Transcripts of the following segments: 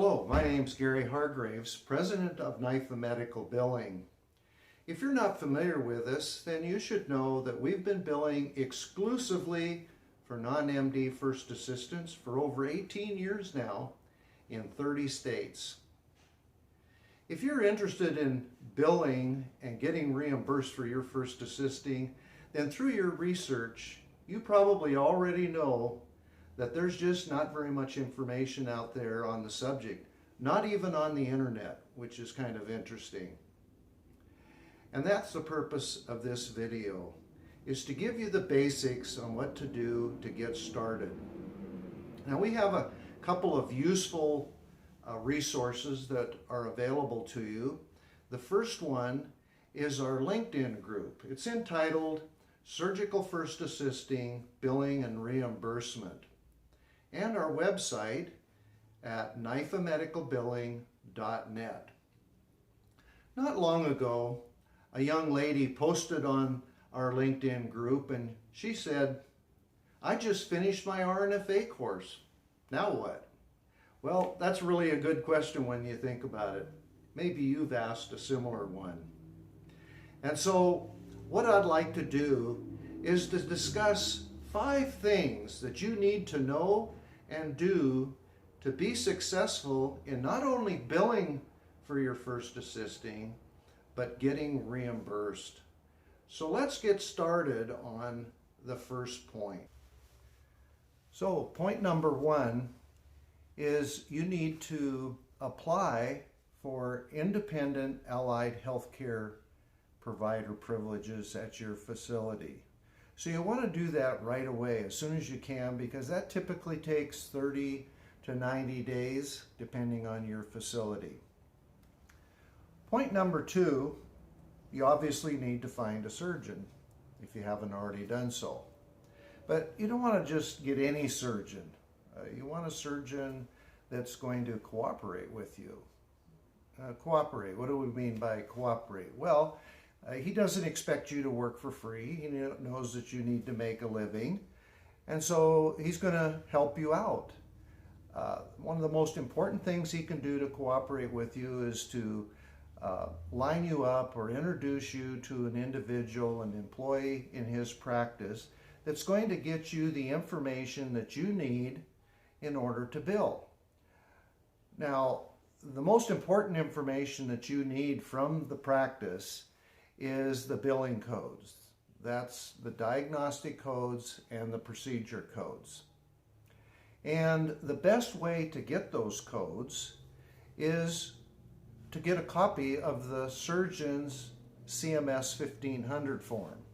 Hello, my name's Gary Hargraves, President of NIFA Medical Billing. If you're not familiar with us, then you should know that we've been billing exclusively for non-MD first assistants for over 18 years now in 30 states. If you're interested in billing and getting reimbursed for your first assisting, then through your research, you probably already know that there's just not very much information out there on the subject, not even on the internet, which is kind of interesting. And that's the purpose of this video, is to give you the basics on what to do to get started. Now we have a couple of useful resources that are available to you. The first one is our LinkedIn group. It's entitled Surgical First Assisting, Billing and Reimbursement, and our website at nifamedicalbilling.net. Not long ago, a young lady posted on our LinkedIn group and she said, "I just finished my RNFA course. Now what?" Well, that's really a good question when you think about it. Maybe you've asked a similar one. And so what I'd like to do is to discuss 5 things that you need to know and do to be successful in not only billing for your first assisting, but getting reimbursed. So let's get started on the first point. So point number 1 is you need to apply for independent allied healthcare provider privileges at your facility. So you want to do that right away as soon as you can, because that typically takes 30 to 90 days depending on your facility. Point number 2, you obviously need to find a surgeon if you haven't already done so. But you don't want to just get any surgeon. You want a surgeon that's going to cooperate with you. Cooperate, what do we mean by cooperate? Well, he doesn't expect you to work for free. He knows that you need to make a living. And so he's going to help you out. One of the most important things he can do to cooperate with you is to line you up or introduce you to an individual, an employee in his practice that's going to get you the information that you need in order to bill. Now, the most important information that you need from the practice is the billing codes. That's the diagnostic codes and the procedure codes. And the best way to get those codes is to get a copy of the surgeon's CMS 1500 form.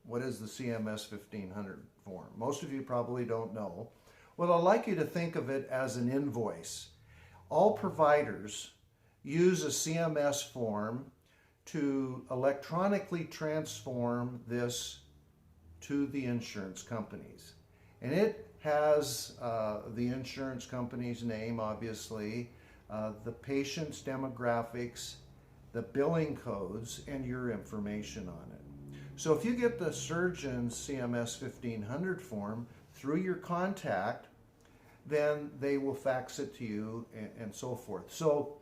What is the CMS 1500 form? Most of you probably don't know. Well, I'd like you to think of it as an invoice. All providers use a CMS form to electronically transform this to the insurance companies. And it has the insurance company's name, obviously, the patient's demographics, the billing codes, and your information on it. So if you get the surgeon's CMS 1500 form through your contact, then they will fax it to you and so forth. So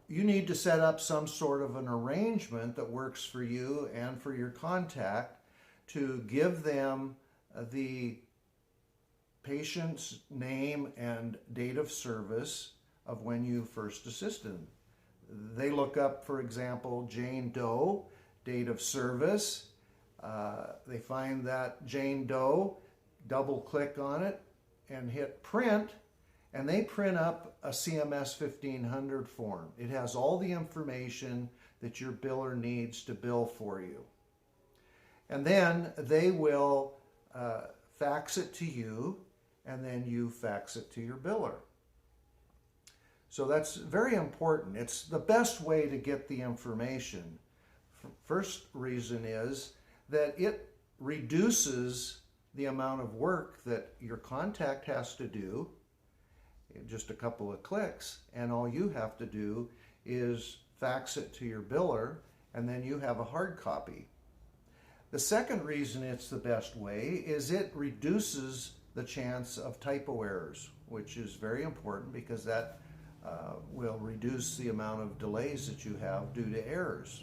you need to set up some sort of an arrangement that works for you and for your contact to give them the patient's name and date of service of when you first assisted them. They look up, for example, Jane Doe, date of service. They find that Jane Doe, double click on it and hit print, and they print up a CMS 1500 form. It has all the information that your biller needs to bill for you. And then they will fax it to you, and then you fax it to your biller. So that's very important. It's the best way to get the information. First reason is that it reduces the amount of work that your contact has to do, just a couple of clicks, and all you have to do is fax it to your biller, and then you have a hard copy. The second reason it's the best way is it reduces the chance of typo errors, which is very important because that will reduce the amount of delays that you have due to errors.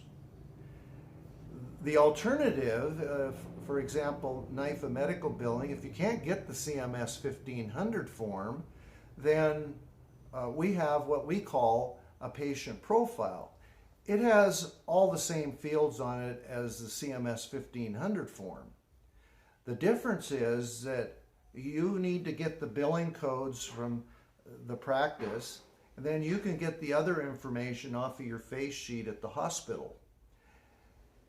The alternative, for example, NIFA medical billing, if you can't get the CMS 1500 form, then we have what we call a patient profile. It has all the same fields on it as the CMS 1500 form. The difference is that you need to get the billing codes from the practice, and then you can get the other information off of your face sheet at the hospital.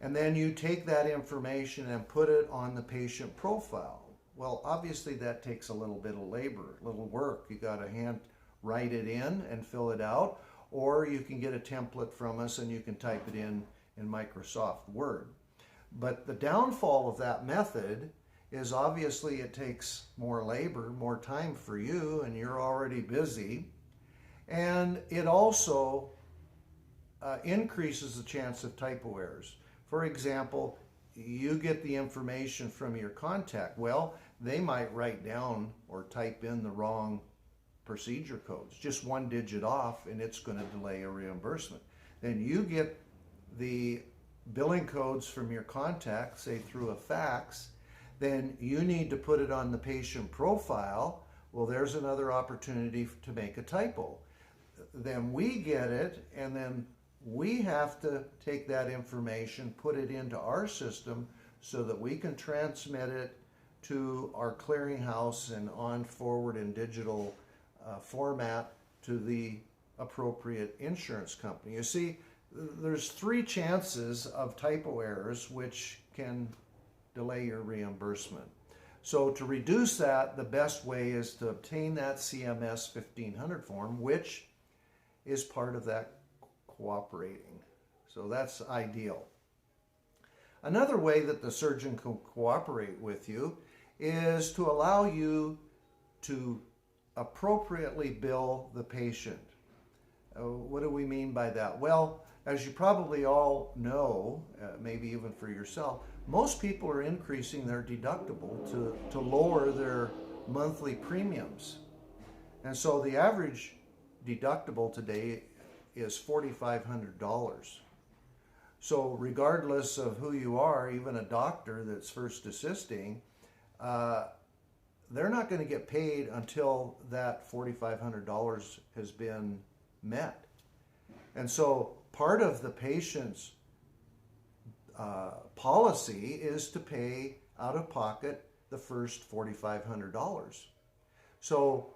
And then you take that information and put it on the patient profile. Well, obviously that takes a little bit of labor, a little work. You got to hand write it in and fill it out, or you can get a template from us and you can type it in Microsoft Word. But the downfall of that method is obviously it takes more labor, more time for you, and you're already busy. And it also increases the chance of typo errors. For example, you get the information from your contact. Well, they might write down or type in the wrong procedure codes, just one digit off, and it's going to delay a reimbursement. Then you get the billing codes from your contact, say through a fax, then you need to put it on the patient profile. Well, there's another opportunity to make a typo. Then we get it, and then we have to take that information, put it into our system so that we can transmit it to our clearinghouse and on forward in digital format to the appropriate insurance company. You see, there's 3 chances of typo errors which can delay your reimbursement. So to reduce that, the best way is to obtain that CMS 1500 form, which is part of that cooperating. So that's ideal. Another way that the surgeon can cooperate with you is to allow you to appropriately bill the patient. What do we mean by that? Well, as you probably all know, maybe even for yourself, most people are increasing their deductible to lower their monthly premiums. And so the average deductible today is $4,500. So regardless of who you are, even a doctor that's first assisting, they're not going to get paid until that $4,500 has been met. And so part of the patient's policy is to pay out of pocket the first $4,500. So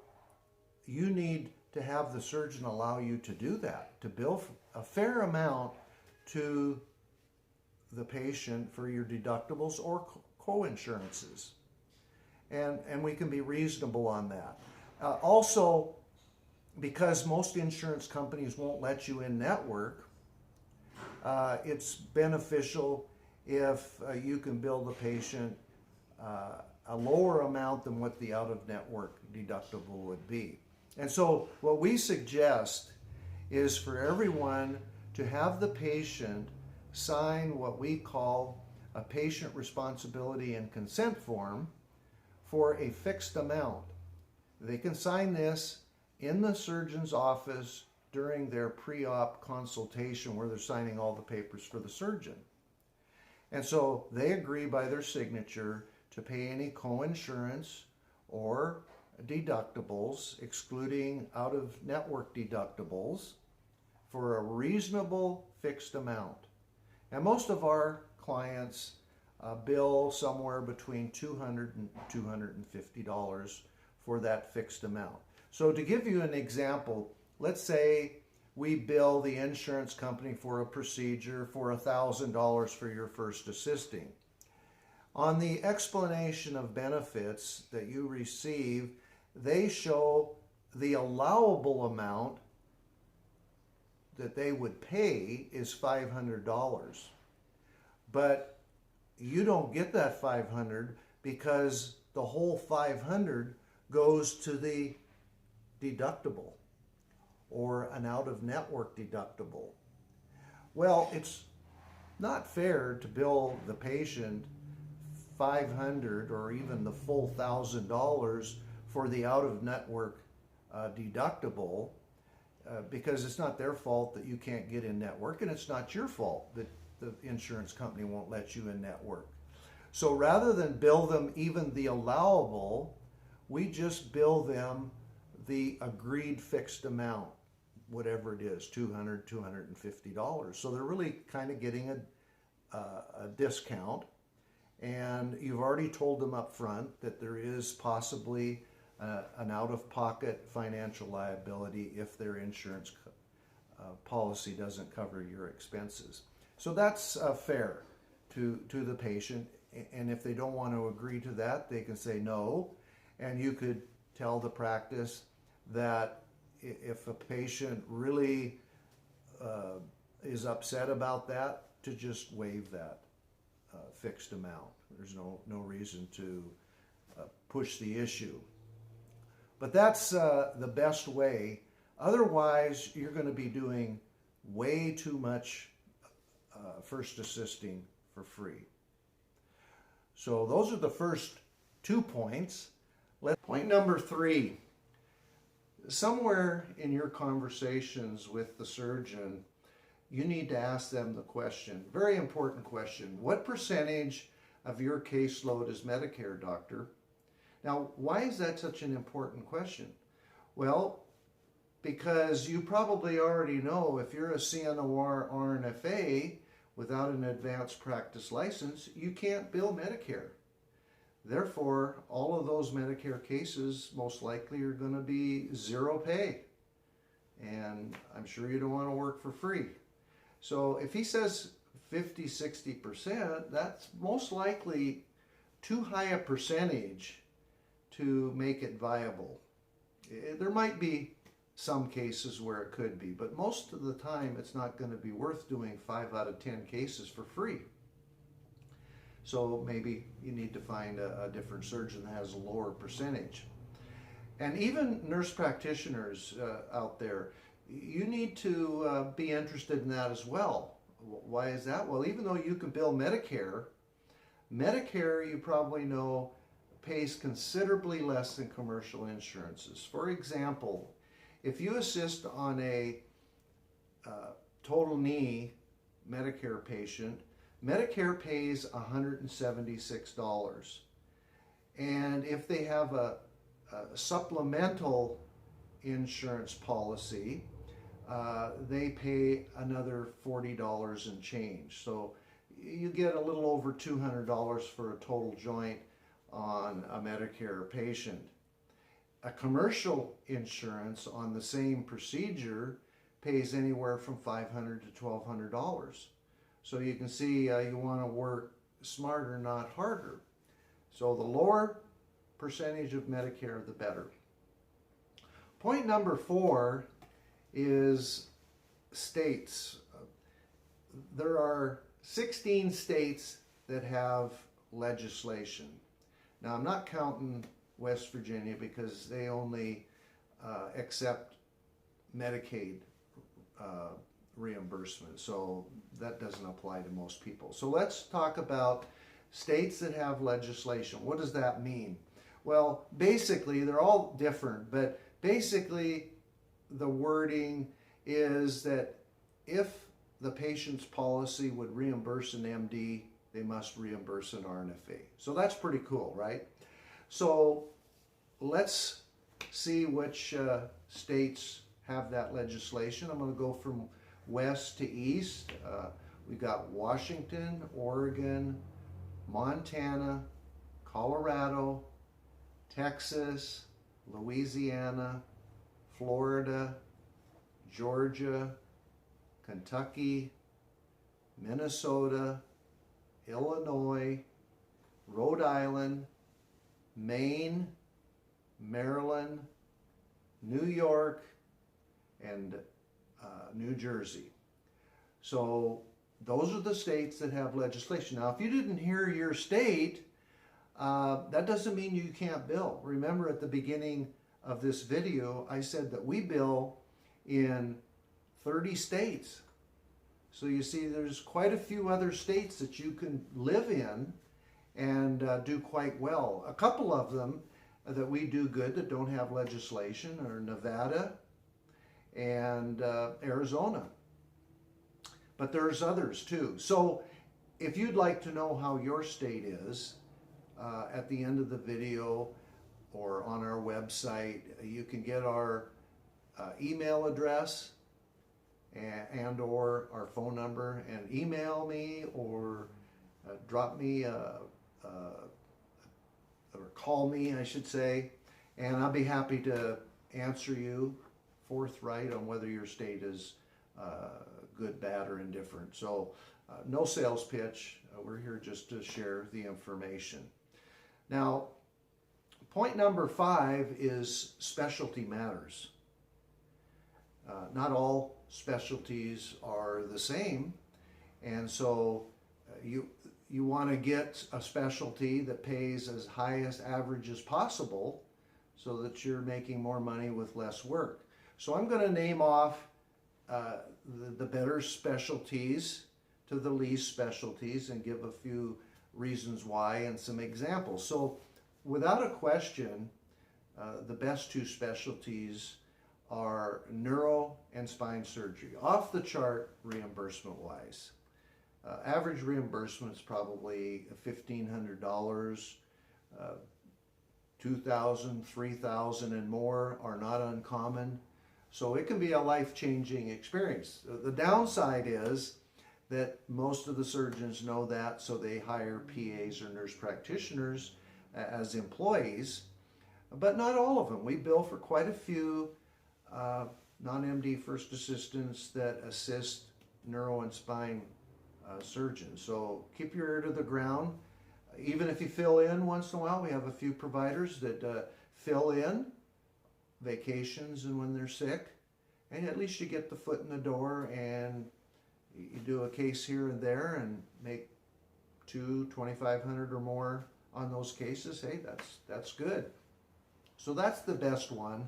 you need to have the surgeon allow you to do that, to bill a fair amount to the patient for your deductibles or co-insurances. And we can be reasonable on that. Also, because most insurance companies won't let you in network, it's beneficial if you can bill the patient a lower amount than what the out-of-network deductible would be. And so what we suggest is for everyone to have the patient sign what we call a patient responsibility and consent form for a fixed amount. They can sign this in the surgeon's office during their pre-op consultation where they're signing all the papers for the surgeon. And so they agree by their signature to pay any co-insurance or deductibles, excluding out-of-network deductibles, for a reasonable fixed amount. And most of our clients bill somewhere between $200 and $250 for that fixed amount. So to give you an example, let's say we bill the insurance company for a procedure for $1,000 for your first assisting. On the explanation of benefits that you receive, they show the allowable amount that they would pay is $500. But you don't get that $500 because the whole $500 goes to the deductible or an out-of-network deductible. Well, it's not fair to bill the patient $500 or even the full $1,000 for the out-of-network deductible, because it's not their fault that you can't get in network, and it's not your fault that the insurance company won't let you in network. So rather than bill them even the allowable, we just bill them the agreed fixed amount, whatever it is, $200, $250. So they're really kind of getting a discount, and you've already told them up front that there is possibly an out-of-pocket financial liability if their insurance policy doesn't cover your expenses. So that's fair to the patient, and if they don't want to agree to that, they can say no, and you could tell the practice that if a patient really is upset about that, to just waive that fixed amount. There's no reason to push the issue. But that's the best way. Otherwise, you're going to be doing way too much first assisting for free. So those are the first 2 points. Point number 3. Somewhere in your conversations with the surgeon, you need to ask them the question, very important question, what percentage of your caseload is Medicare, doctor? Now, why is that such an important question? Well, because you probably already know if you're a CNOR RNFA without an advanced practice license, you can't bill Medicare. Therefore, all of those Medicare cases most likely are going to be zero pay. And I'm sure you don't want to work for free. So if he says 50, 60%, that's most likely too high a percentage to make it viable. There might be some cases where it could be, but most of the time it's not going to be worth doing 5 out of 10 cases for free. So maybe you need to find a different surgeon that has a lower percentage. And even nurse practitioners out there, you need to be interested in that as well. Why is that? Well, even though you can bill Medicare, Medicare, you probably know, pays considerably less than commercial insurances. For example, if you assist on a total knee Medicare patient, Medicare pays $176. And if they have a supplemental insurance policy, they pay another $40 and change. So you get a little over $200 for a total joint on a Medicare patient. A commercial insurance on the same procedure pays anywhere from $500 to $1,200. So you can see you want to work smarter, not harder. So the lower percentage of Medicare, the better. Point number 4 is states. There are 16 states that have legislation. Now, I'm not counting West Virginia because they only accept Medicaid reimbursement, so that doesn't apply to most people. So let's talk about states that have legislation. What does that mean? Well, basically, they're all different, but basically the wording is that if the patient's policy would reimburse an MD, they must reimburse an RNFA. So that's pretty cool, right? So let's see which states have that legislation. I'm going to go from west to east. We've got Washington, Oregon, Montana, Colorado, Texas, Louisiana, Florida, Georgia, Kentucky, Minnesota, Illinois, Rhode Island, Maine, Maryland, New York, and New Jersey. So those are the states that have legislation. Now, if you didn't hear your state, that doesn't mean you can't bill. Remember at the beginning of this video, I said that we bill in 30 states. So you see there's quite a few other states that you can live in and do quite well. A couple of them that we do good that don't have legislation are Nevada and Arizona. But there's others too. So if you'd like to know how your state is, at the end of the video or on our website, you can get our email address and or our phone number and email me or drop me or call me, I should say, and I'll be happy to answer you forthright on whether your state is good, bad, or indifferent. So no sales pitch. We're here just to share the information. Now, point number 5 is specialty matters. Not all specialties are the same, and so you want to get a specialty that pays as high as average as possible so that you're making more money with less work. So I'm going to name off the better specialties to the least specialties and give a few reasons why and some examples. So without a question, the best 2 specialties are neuro and spine surgery. Off the chart reimbursement wise. Average reimbursement is probably $1,500, $2,000, $3,000 and more are not uncommon. So it can be a life-changing experience. The downside is that most of the surgeons know that, so they hire PAs or nurse practitioners as employees, but not all of them. We bill for quite a few non-MD first assistants that assist neuro and spine surgeons. So keep your ear to the ground. Even if you fill in once in a while, we have a few providers that fill in vacations and when they're sick, and at least you get the foot in the door and you do a case here and there and make $2,500 or more on those cases. Hey, that's good. So that's the best one.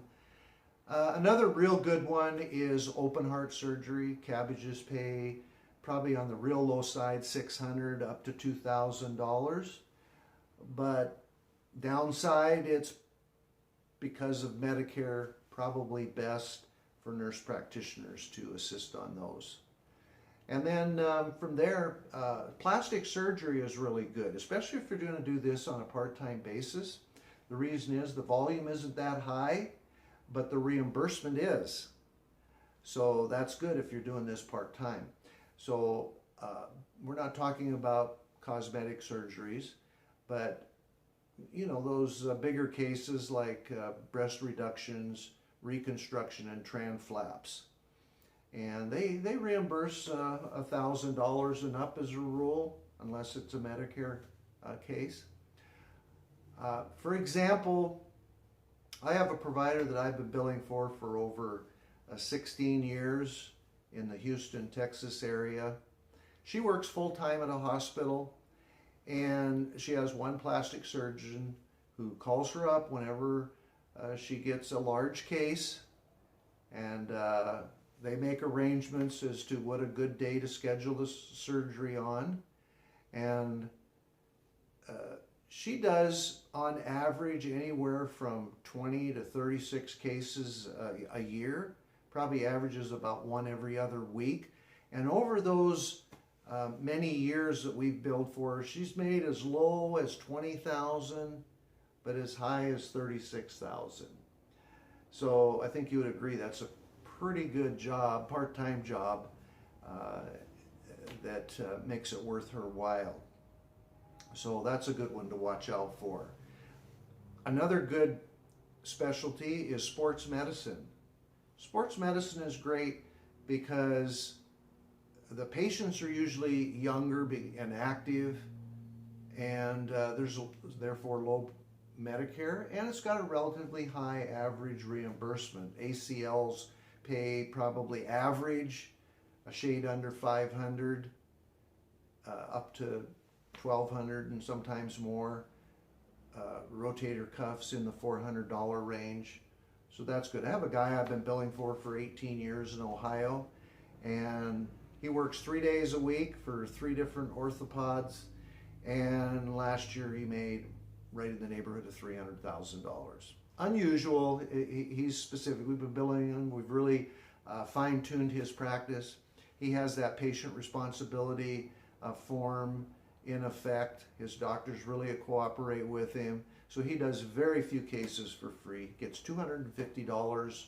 Another real good one is open heart surgery. Cabbages pay probably on the real low side $600 up to $2,000, but downside, it's because of Medicare probably best for nurse practitioners to assist on those. And then from there, plastic surgery is really good, especially if you're going to do this on a part-time basis. The reason is the volume isn't that high, but the reimbursement is. So that's good if you're doing this part-time. So we're not talking about cosmetic surgeries, but you know, those bigger cases like breast reductions, reconstruction, and trans flaps. And they reimburse $1,000 and up as a rule, unless it's a Medicare case. For example, I have a provider that I've been billing for over 16 years in the Houston, Texas area. She works full-time at a hospital, and she has one plastic surgeon who calls her up whenever she gets a large case, and they make arrangements as to what a good day to schedule the surgery on. And she does, on average, anywhere from 20 to 36 cases a year. Probably averages about one every other week. And over those many years that we've billed for her, she's made as low as $20,000, but as high as $36,000. So I think you would agree that's a pretty good job, part-time job, that makes it worth her while. So that's a good one to watch out for. Another good specialty is sports medicine. Sports medicine is great because the patients are usually younger and active, and there's therefore low Medicare, and it's got a relatively high average reimbursement. ACLs pay probably average a shade under $500 up to $1,200 and sometimes more. Rotator cuffs in the $400 range. So that's good. I have a guy I've been billing for 18 years in Ohio, and he works 3 days a week for 3 different orthopods, and last year he made right in the neighborhood of $300,000. Unusual. He's specific. We've been billing him. We've really fine-tuned his practice. He has that patient responsibility form in effect. His doctors really cooperate with him. So he does very few cases for free. Gets $250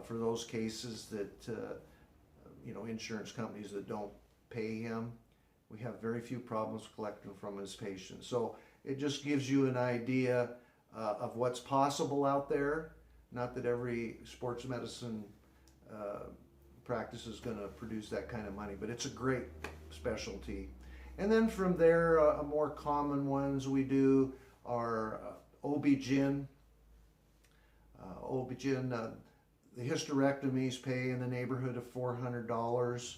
for those cases that insurance companies that don't pay him. We have very few problems collecting from his patients. So it just gives you an idea of what's possible out there. Not that every sports medicine practice is going to produce that kind of money, but it's a great specialty. And then from there, more common ones we do are OB-GYN. The hysterectomies pay in the neighborhood of $400.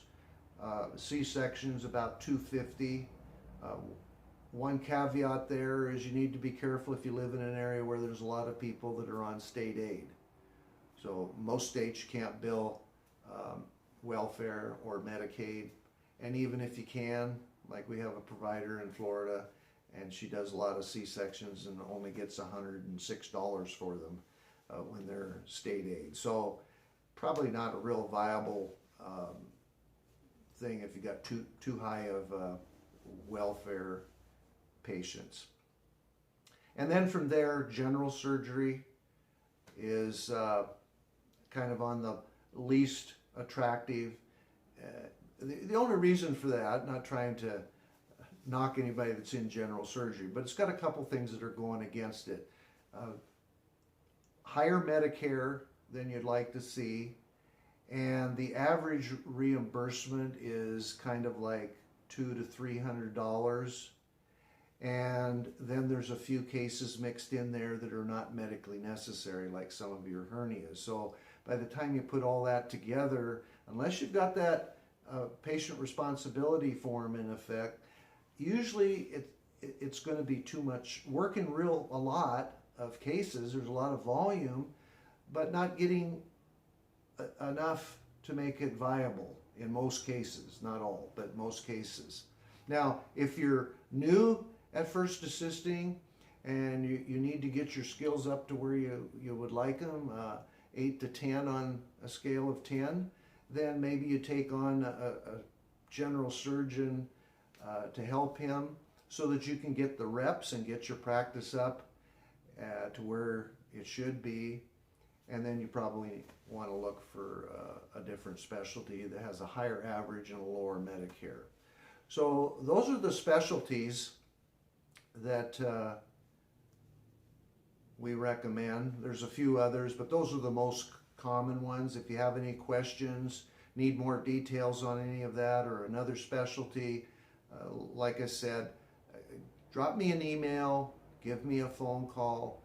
C-sections about $250. One caveat there is you need to be careful if you live in an area where there's a lot of people that are on state aid. So most states you can't bill welfare or Medicaid, and even if you can, like we have a provider in Florida, and she does a lot of C-sections and only gets $106 for them when they're state aid. So probably not a real viable thing if you got too high of welfare patients. And then from there, general surgery is kind of on the least attractive. The only reason for that, not trying to knock anybody that's in general surgery, but it's got a couple things that are going against it. Higher Medicare than you'd like to see, and the average reimbursement is kind of like $200 to $300. And then there's a few cases mixed in there that are not medically necessary, like some of your hernias. So by the time you put all that together, unless you've got that patient responsibility form in effect, usually it's going to be too much. Working a lot of cases, there's a lot of volume, but not getting enough to make it viable in most cases. Not all, but most cases. Now, if you're new at first assisting and you need to get your skills up to where you would like them, 8 to 10 on a scale of 10, then maybe you take on a general surgeon to help him so that you can get the reps and get your practice up to where it should be. And then you probably want to look for a different specialty that has a higher average and a lower Medicare. So those are the specialties that we recommend. There's a few others, but those are the most common ones. If you have any questions, need more details on any of that or another specialty, like I said, drop me an email, give me a phone call.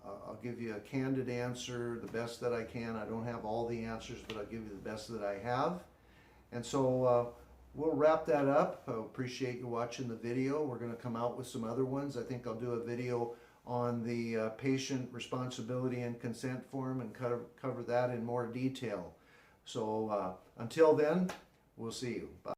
I'll give you a candid answer, the best that I can. I don't have all the answers, but I'll give you the best that I have. And so we'll wrap that up. I appreciate you watching the video. We're going to come out with some other ones. I think I'll do a video on the patient responsibility and consent form and cover that in more detail. So until then, we'll see you. Bye.